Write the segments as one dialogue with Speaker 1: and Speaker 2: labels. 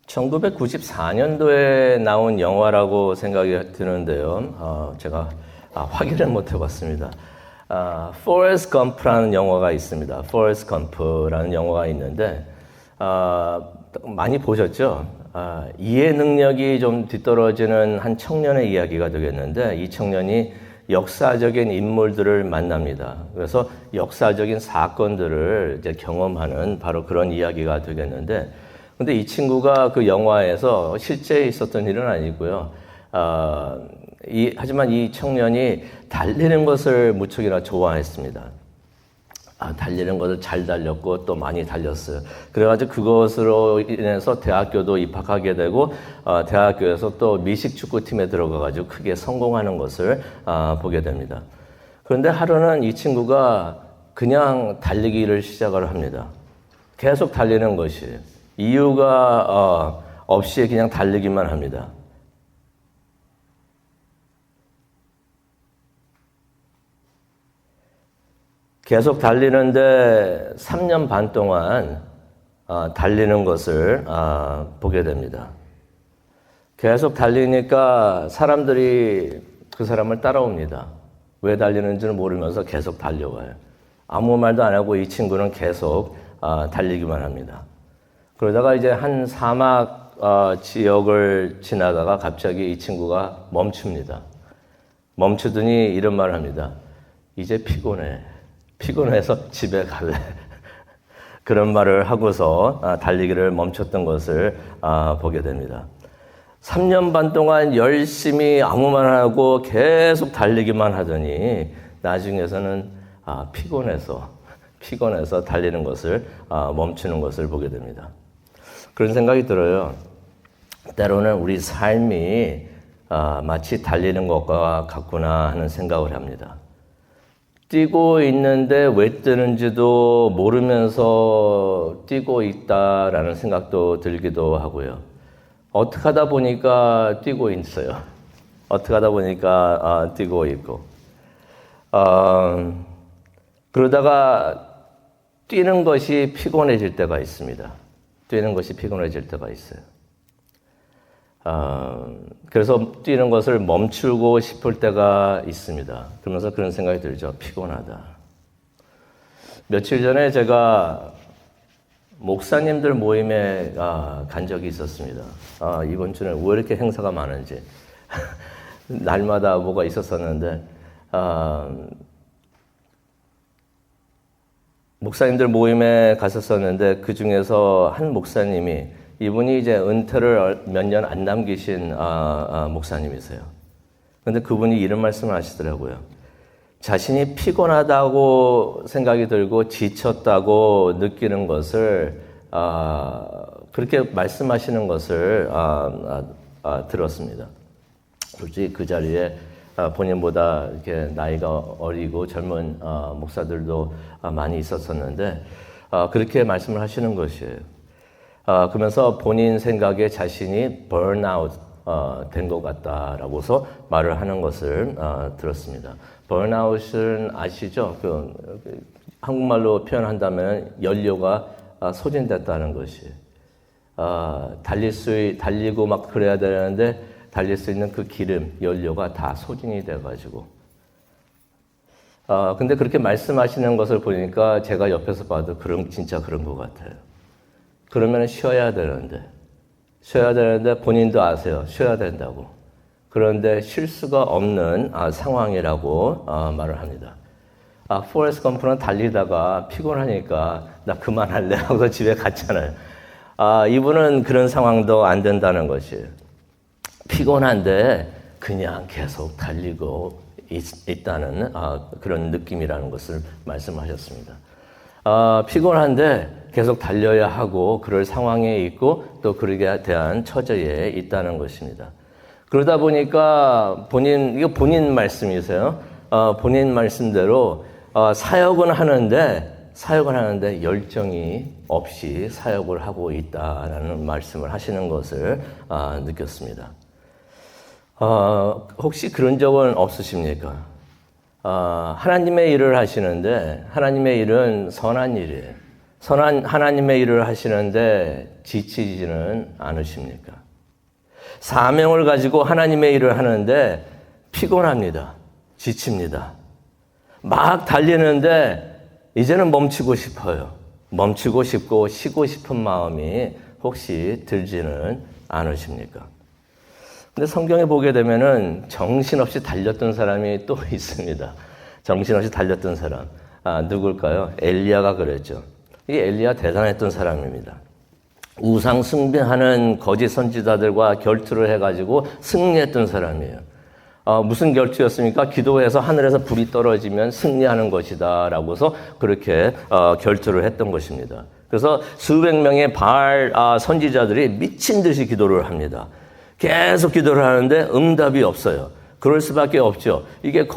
Speaker 1: 1994년도에 나온 영화라고 생각이 드는데요. 제가 확인을 못 해봤습니다. 포레스트 검프라는 영화가 있습니다. 포레스트 검프라는 영화가 있는데 많이 보셨죠? 이해 능력이 좀 뒤떨어지는 한 청년의 이야기가 되겠는데 이 청년이 역사적인 인물들을 만납니다. 그래서 역사적인 사건들을 이제 경험하는 바로 그런 이야기가 되겠는데 근데 이 친구가 그 영화에서 실제 있었던 일은 아니고요. 하지만 이 청년이 달리는 것을 무척이나 좋아했습니다. 달리는 것을 잘 달렸고 또 많이 달렸어요. 그래가지고 그것으로 인해서 대학교도 입학하게 되고 대학교에서 또 미식축구팀에 들어가가지고 크게 성공하는 것을 보게 됩니다. 그런데 하루는 이 친구가 그냥 달리기를 시작을 합니다. 계속 달리는 것이 이유가 없이 그냥 달리기만 합니다. 계속 달리는데 3년 반 동안 달리는 것을 보게 됩니다. 계속 달리니까 사람들이 그 사람을 따라옵니다. 왜 달리는지는 모르면서 계속 달려와요. 아무 말도 안 하고 이 친구는 계속 달리기만 합니다. 그러다가 이제 한 사막 지역을 지나다가 갑자기 이 친구가 멈춥니다. 멈추더니 이런 말을 합니다. 이제 피곤해. 피곤해서 집에 갈래. 그런 말을 하고서 달리기를 멈췄던 것을 보게 됩니다. 3년 반 동안 열심히 아무 말 안 하고 계속 달리기만 하더니 나중에서는 피곤해서 달리는 것을 멈추는 것을 보게 됩니다. 그런 생각이 들어요. 때로는 우리 삶이 마치 달리는 것과 같구나 하는 생각을 합니다. 뛰고 있는데 왜 뛰는지도 모르면서 뛰고 있다라는 생각도 들기도 하고요. 어떻게 하다 보니까 뛰고 있어요. 어떻게 하다 보니까 뛰고 있고. 그러다가 뛰는 것이 피곤해질 때가 있습니다. 뛰는 것이 피곤해질 때가 있어요. 그래서 뛰는 것을 멈추고 싶을 때가 있습니다. 그러면서 그런 생각이 들죠. 피곤하다. 며칠 전에 제가 목사님들 모임에 간 적이 있었습니다. 이번 주는 왜 이렇게 행사가 많은지. 날마다 뭐가 있었었는데, 목사님들 모임에 갔었었는데 그 중에서 한 목사님이 이분이 이제 은퇴를 몇 년 안 남기신 목사님이세요. 그런데 그분이 이런 말씀을 하시더라고요. 자신이 피곤하다고 생각이 들고 지쳤다고 느끼는 것을 그렇게 말씀하시는 것을 들었습니다. 솔직히 그 자리에 본인보다 이렇게 나이가 어리고 젊은 목사들도 많이 있었었는데 그렇게 말씀을 하시는 것이에요. 그러면서 본인 생각에 자신이 번아웃 된 것 같다라고서 말을 하는 것을 들었습니다. 번아웃은 아시죠? 한국말로 표현한다면 연료가 소진됐다는 것이. 달리고 막 그래야 되는데 달릴 수 있는 그 기름, 연료가 다 소진이 돼가지고. 근데 그렇게 말씀하시는 것을 보니까 제가 옆에서 봐도 진짜 그런 것 같아요. 그러면 쉬어야 되는데 본인도 아세요. 쉬어야 된다고. 그런데 쉴 수가 없는 상황이라고 말을 합니다. 포레스트 검프는 달리다가 피곤하니까 나 그만할래 하고서 집에 갔잖아요. 이분은 그런 상황도 안 된다는 것이에요. 피곤한데 그냥 계속 달리고 있다는 그런 느낌이라는 것을 말씀하셨습니다. 피곤한데 계속 달려야 하고 그럴 상황에 있고 또 그러게 대한 처지에 있다는 것입니다. 그러다 보니까 이거 본인 말씀이세요. 본인 말씀대로 사역은 하는데 열정이 없이 사역을 하고 있다라는 말씀을 하시는 것을 느꼈습니다. 혹시 그런 적은 없으십니까? 하나님의 일을 하시는데 하나님의 일은 선한 일이에요. 선한 하나님의 일을 하시는데 지치지는 않으십니까? 사명을 가지고 하나님의 일을 하는데 피곤합니다. 지칩니다. 막 달리는데 이제는 멈추고 싶어요. 멈추고 싶고 쉬고 싶은 마음이 혹시 들지는 않으십니까? 근데 성경에 보게 되면은 정신없이 달렸던 사람이 또 있습니다. 정신없이 달렸던 사람. 누굴까요? 엘리야가 그랬죠. 이 엘리야 대단했던 사람입니다. 우상 숭배하는 거짓 선지자들과 결투를 해가지고 승리했던 사람이에요. 무슨 결투였습니까? 기도해서 하늘에서 불이 떨어지면 승리하는 것이다 라고서 그렇게 결투를 했던 것입니다. 그래서 수백 명의 바알 선지자들이 미친 듯이 기도를 합니다. 계속 기도를 하는데 응답이 없어요. 그럴 수밖에 없죠. 이게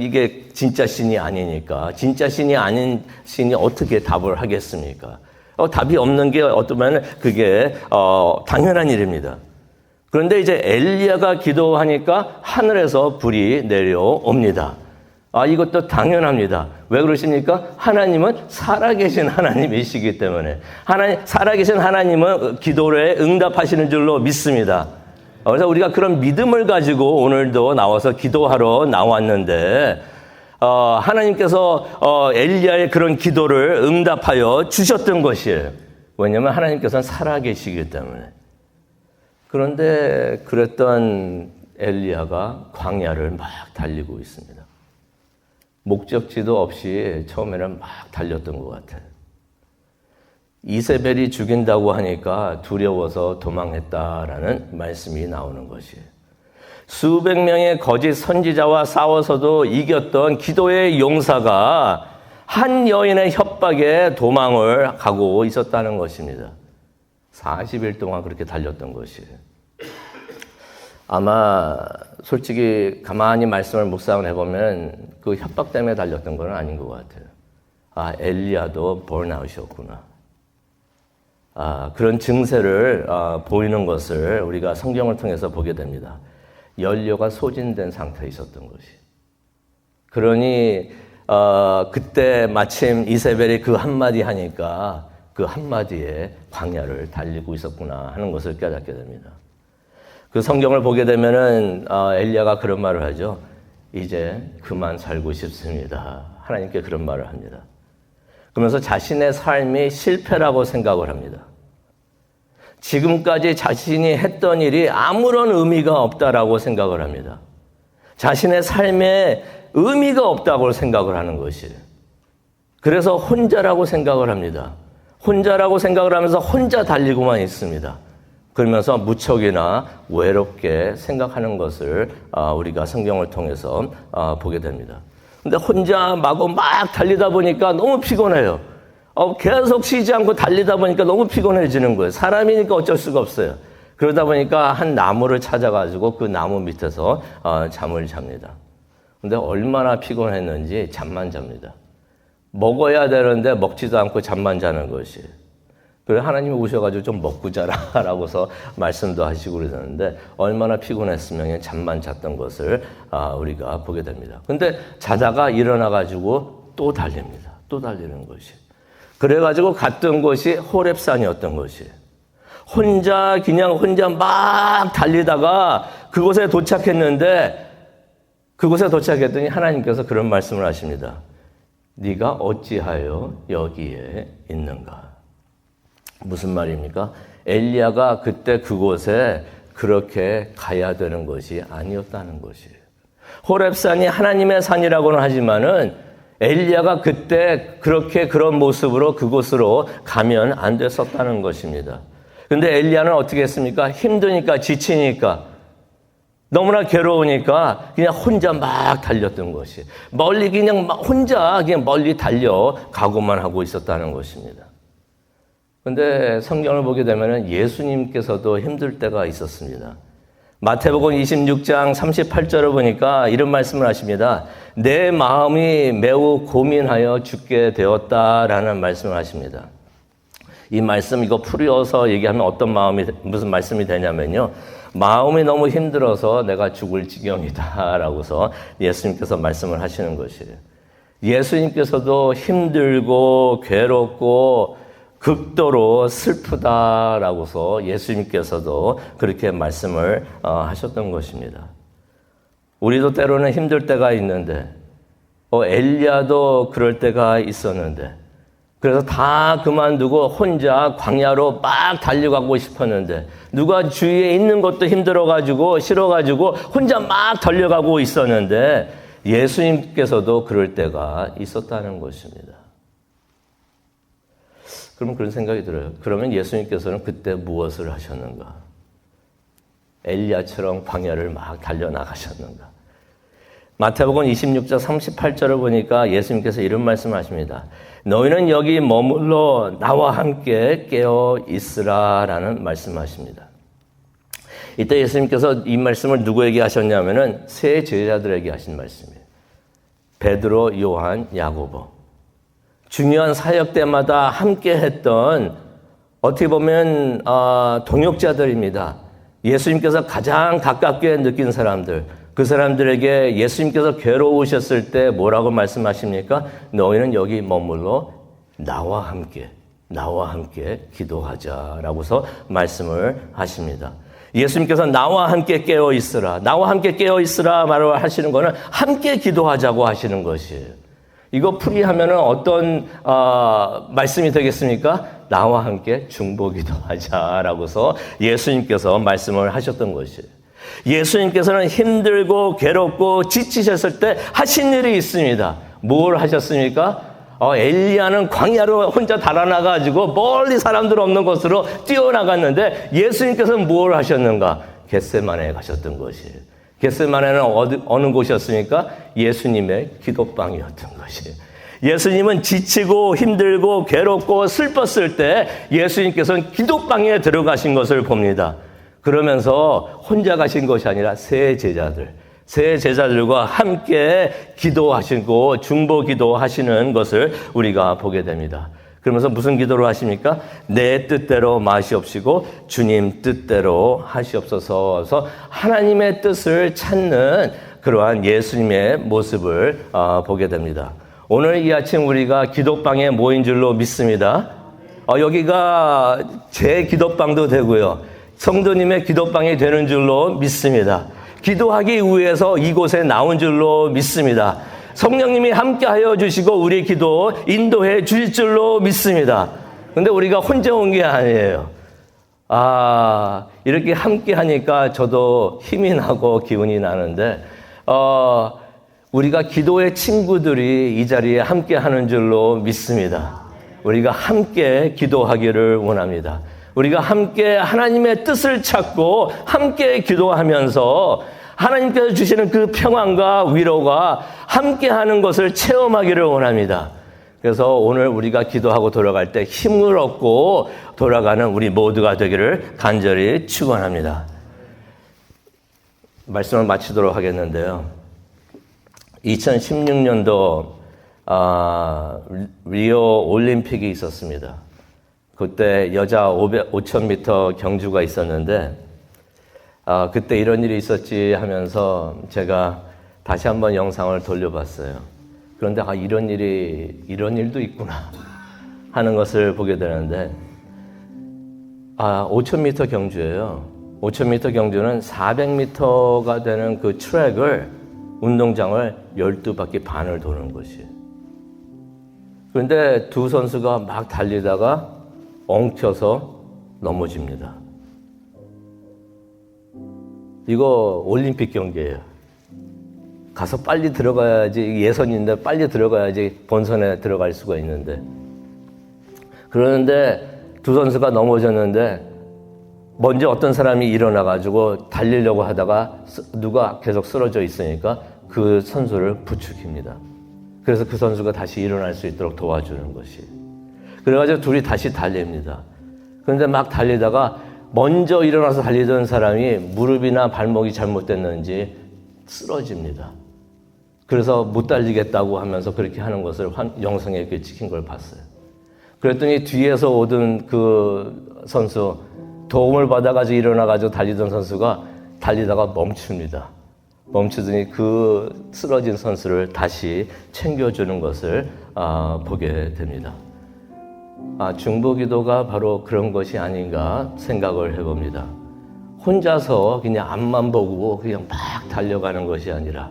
Speaker 1: 이게 진짜 신이 아니니까. 진짜 신이 아닌 신이 어떻게 답을 하겠습니까? 답이 없는 게 어쩌면 그게 당연한 일입니다. 그런데 이제 엘리야가 기도하니까 하늘에서 불이 내려옵니다. 이것도 당연합니다. 왜 그러십니까? 하나님은 살아계신 하나님이시기 때문에. 살아계신 하나님은 기도에 응답하시는 줄로 믿습니다. 그래서 우리가 그런 믿음을 가지고 오늘도 나와서 기도하러 나왔는데, 하나님께서 엘리야의 그런 기도를 응답하여 주셨던 것이에요. 왜냐하면 하나님께서는 살아계시기 때문에. 그런데 그랬던 엘리야가 광야를 막 달리고 있습니다. 목적지도 없이 처음에는 막 달렸던 것 같아요. 이세벨이 죽인다고 하니까 두려워서 도망했다라는 말씀이 나오는 것이에요. 수백 명의 거짓 선지자와 싸워서도 이겼던 기도의 용사가 한 여인의 협박에 도망을 가고 있었다는 것입니다. 40일 동안 그렇게 달렸던 것이에요. 아마 솔직히 가만히 말씀을 묵상을 해보면 그 협박 때문에 달렸던 건 아닌 것 같아요. 엘리야도 번아웃이었구나. 그런 증세를 보이는 것을 우리가 성경을 통해서 보게 됩니다. 연료가 소진된 상태에 있었던 것이. 그러니 그때 마침 이세벨이 그 한마디 하니까 그 한마디에 광야를 달리고 있었구나 하는 것을 깨닫게 됩니다. 그 성경을 보게 되면은 엘리야가 그런 말을 하죠. 이제 그만 살고 싶습니다. 하나님께 그런 말을 합니다. 그러면서 자신의 삶이 실패라고 생각을 합니다. 지금까지 자신이 했던 일이 아무런 의미가 없다라고 생각을 합니다. 자신의 삶에 의미가 없다고 생각을 하는 것이에요. 그래서 혼자라고 생각을 합니다. 혼자라고 생각을 하면서 혼자 달리고만 있습니다. 그러면서 무척이나 외롭게 생각하는 것을 우리가 성경을 통해서 보게 됩니다. 근데 혼자 마구 막 달리다 보니까 너무 피곤해요. 계속 쉬지 않고 달리다 보니까 너무 피곤해지는 거예요. 사람이니까 어쩔 수가 없어요. 그러다 보니까 한 나무를 찾아가지고 그 나무 밑에서 잠을 잡니다. 근데 얼마나 피곤했는지 잠만 잡니다. 먹어야 되는데 먹지도 않고 잠만 자는 것이에요. 그래서 하나님이 오셔가지고 좀 먹고 자라라고서 말씀도 하시고 그러는데 얼마나 피곤했으면 잠만 잤던 것을 우리가 보게 됩니다. 근데 자다가 일어나가지고 또 달립니다. 또 달리는 것이. 그래가지고 갔던 곳이 호렙산이었던 것이에요. 혼자 막 달리다가 그곳에 도착했더니 하나님께서 그런 말씀을 하십니다. 네가 어찌하여 여기에 있는가? 무슨 말입니까? 엘리야가 그때 그곳에 그렇게 가야 되는 것이 아니었다는 것이에요. 호렙산이 하나님의 산이라고는 하지만은 엘리야가 그때 그렇게 그런 모습으로 그곳으로 가면 안 됐었다는 것입니다. 그런데 엘리야는 어떻게 했습니까? 힘드니까 지치니까 너무나 괴로우니까 그냥 혼자 막 달렸던 것이 멀리 그냥 혼자 멀리 달려가고만 하고 있었다는 것입니다. 그런데 성경을 보게 되면 예수님께서도 힘들 때가 있었습니다. 마태복음 26장 38절을 보니까 이런 말씀을 하십니다. 내 마음이 매우 고민하여 죽게 되었다라는 말씀을 하십니다. 이 말씀 이거 풀이어서 얘기하면 무슨 말씀이 되냐면요. 마음이 너무 힘들어서 내가 죽을 지경이다 라고서 예수님께서 말씀을 하시는 것이에요. 예수님께서도 힘들고 괴롭고 극도로 슬프다라고서 예수님께서도 그렇게 말씀을 하셨던 것입니다. 우리도 때로는 힘들 때가 있는데 엘리야도 그럴 때가 있었는데 그래서 다 그만두고 혼자 광야로 막 달려가고 싶었는데 누가 주위에 있는 것도 힘들어가지고 싫어가지고 혼자 막 달려가고 있었는데 예수님께서도 그럴 때가 있었다는 것입니다. 그러면 그런 생각이 들어요. 그러면 예수님께서는 그때 무엇을 하셨는가? 엘리야처럼 광야를 막 달려나가셨는가? 마태복음 26장 38절을 보니까 예수님께서 이런 말씀하십니다. 너희는 여기 머물러 나와 함께 깨어 있으라 라는 말씀하십니다. 이때 예수님께서 이 말씀을 누구에게 하셨냐면은 세 제자들에게 하신 말씀이에요. 베드로, 요한, 야고보. 중요한 사역 때마다 함께 했던 어떻게 보면 동역자들입니다. 예수님께서 가장 가깝게 느낀 사람들. 그 사람들에게 예수님께서 괴로우셨을 때 뭐라고 말씀하십니까? 너희는 여기 머물러 나와 함께 기도하자라고서 말씀을 하십니다. 예수님께서 나와 함께 깨어 있으라. 나와 함께 깨어 있으라 말을 하시는 거는 함께 기도하자고 하시는 것이에요. 이거 풀이하면은 어떤 말씀이 되겠습니까? 나와 함께 중보기도하자라고서 예수님께서 말씀을 하셨던 것이에요. 예수님께서는 힘들고 괴롭고 지치셨을 때 하신 일이 있습니다. 뭘 하셨습니까? 엘리야는 광야로 혼자 달아나가지고 멀리 사람들 없는 곳으로 뛰어나갔는데 예수님께서는 뭘 하셨는가? 겟세마네에 가셨던 것이에요. 겟세마네는 어느 곳이었습니까? 예수님의 기도방이었던 것이에요. 예수님은 지치고 힘들고 괴롭고 슬펐을 때 예수님께서는 기도방에 들어가신 것을 봅니다. 그러면서 혼자 가신 것이 아니라 세 제자들과 함께 기도하시고 중보 기도하시는 것을 우리가 보게 됩니다. 그러면서 무슨 기도를 하십니까? 내 뜻대로 마시옵시고 주님 뜻대로 하시옵소서. 그래서 하나님의 뜻을 찾는 그러한 예수님의 모습을 보게 됩니다. 오늘 이 아침 우리가 기도방에 모인 줄로 믿습니다. 여기가 제 기도방도 되고요. 성도님의 기도방이 되는 줄로 믿습니다. 기도하기 위해서 이곳에 나온 줄로 믿습니다. 성령님이 함께하여 주시고 우리 기도 인도해 주실 줄로 믿습니다. 그런데 우리가 혼자 온 게 아니에요. 이렇게 함께하니까 저도 힘이 나고 기운이 나는데 우리가 기도의 친구들이 이 자리에 함께하는 줄로 믿습니다. 우리가 함께 기도하기를 원합니다. 우리가 함께 하나님의 뜻을 찾고 함께 기도하면서 하나님께서 주시는 그 평안과 위로가 함께하는 것을 체험하기를 원합니다. 그래서 오늘 우리가 기도하고 돌아갈 때 힘을 얻고 돌아가는 우리 모두가 되기를 간절히 축원합니다. 말씀을 마치도록 하겠는데요. 2016년도 리오 올림픽이 있었습니다. 그때 여자 5,000m 경주가 있었는데 그때 이런 일이 있었지 하면서 제가 다시 한번 영상을 돌려봤어요. 그런데 이런 일도 있구나 하는 것을 보게 되는데 5,000m 경주예요. 5,000m 경주는 400m가 되는 그 트랙을 운동장을 12바퀴 반을 도는 것이에요. 그런데 두 선수가 막 달리다가 엉켜서 넘어집니다. 이거 올림픽 경기예요. 가서 빨리 들어가야지, 예선인데 빨리 들어가야지 본선에 들어갈 수가 있는데. 그러는데 두 선수가 넘어졌는데 먼저 어떤 사람이 일어나가지고 달리려고 하다가 누가 계속 쓰러져 있으니까 그 선수를 부축입니다. 그래서 그 선수가 다시 일어날 수 있도록 도와주는 것이에요. 그래가지고 둘이 다시 달립니다. 그런데 막 달리다가 먼저 일어나서 달리던 사람이 무릎이나 발목이 잘못됐는지 쓰러집니다. 그래서 못 달리겠다고 하면서 그렇게 하는 것을 영상에 이렇게 찍힌 걸 봤어요. 그랬더니 뒤에서 오던 그 선수, 도움을 받아가지고 일어나가지고 달리던 선수가 달리다가 멈춥니다. 멈추더니 그 쓰러진 선수를 다시 챙겨주는 것을 보게 됩니다. 중보기도가 바로 그런 것이 아닌가 생각을 해봅니다. 혼자서 그냥 앞만 보고 그냥 막 달려가는 것이 아니라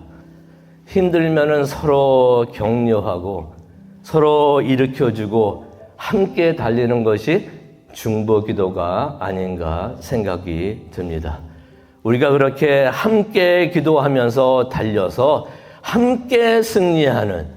Speaker 1: 힘들면은 서로 격려하고 서로 일으켜주고 함께 달리는 것이 중보기도가 아닌가 생각이 듭니다. 우리가 그렇게 함께 기도하면서 달려서 함께 승리하는,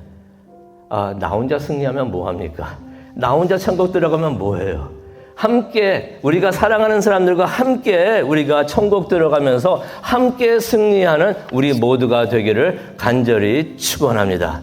Speaker 1: 나 혼자 승리하면 뭐합니까? 나 혼자 천국 들어가면 뭐해요? 함께 우리가 사랑하는 사람들과 함께 우리가 천국 들어가면서 함께 승리하는 우리 모두가 되기를 간절히 축원합니다.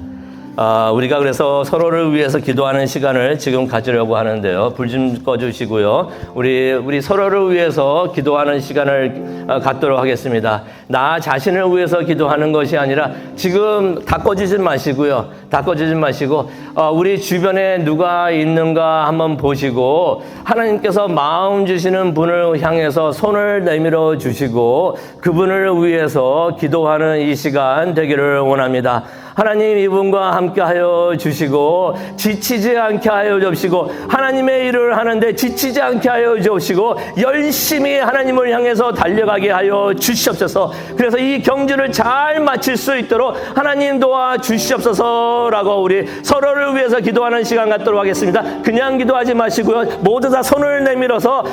Speaker 1: 우리가 그래서 서로를 위해서 기도하는 시간을 지금 가지려고 하는데요. 불 좀 꺼주시고요. 우리 서로를 위해서 기도하는 시간을 갖도록 하겠습니다. 나 자신을 위해서 기도하는 것이 아니라 지금 다 꺼지지 마시고요. 다 꺼지지 마시고 우리 주변에 누가 있는가 한번 보시고 하나님께서 마음 주시는 분을 향해서 손을 내밀어 주시고 그분을 위해서 기도하는 이 시간 되기를 원합니다. 하나님 이분과 함께하여 주시고 지치지 않게 하여 주시고 하나님의 일을 하는데 지치지 않게 하여 주시고 열심히 하나님을 향해서 달려가게 하여 주시옵소서. 그래서 이 경주를 잘 마칠 수 있도록 하나님 도와 주시옵소서라고 우리 서로를 위해서 기도하는 시간 갖도록 하겠습니다. 그냥 기도하지 마시고요. 모두 다 손을 내밀어서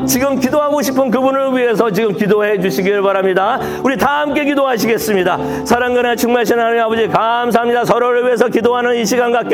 Speaker 1: 지금 기도하고 싶은 그분을 위해서 지금 기도해 주시길 바랍니다. 우리 다 함께 기도하시겠습니다. 사랑과 충만하신 하나님 아버지 감사합니다. 서로를 위해서 기도하는 이 시간 갖기를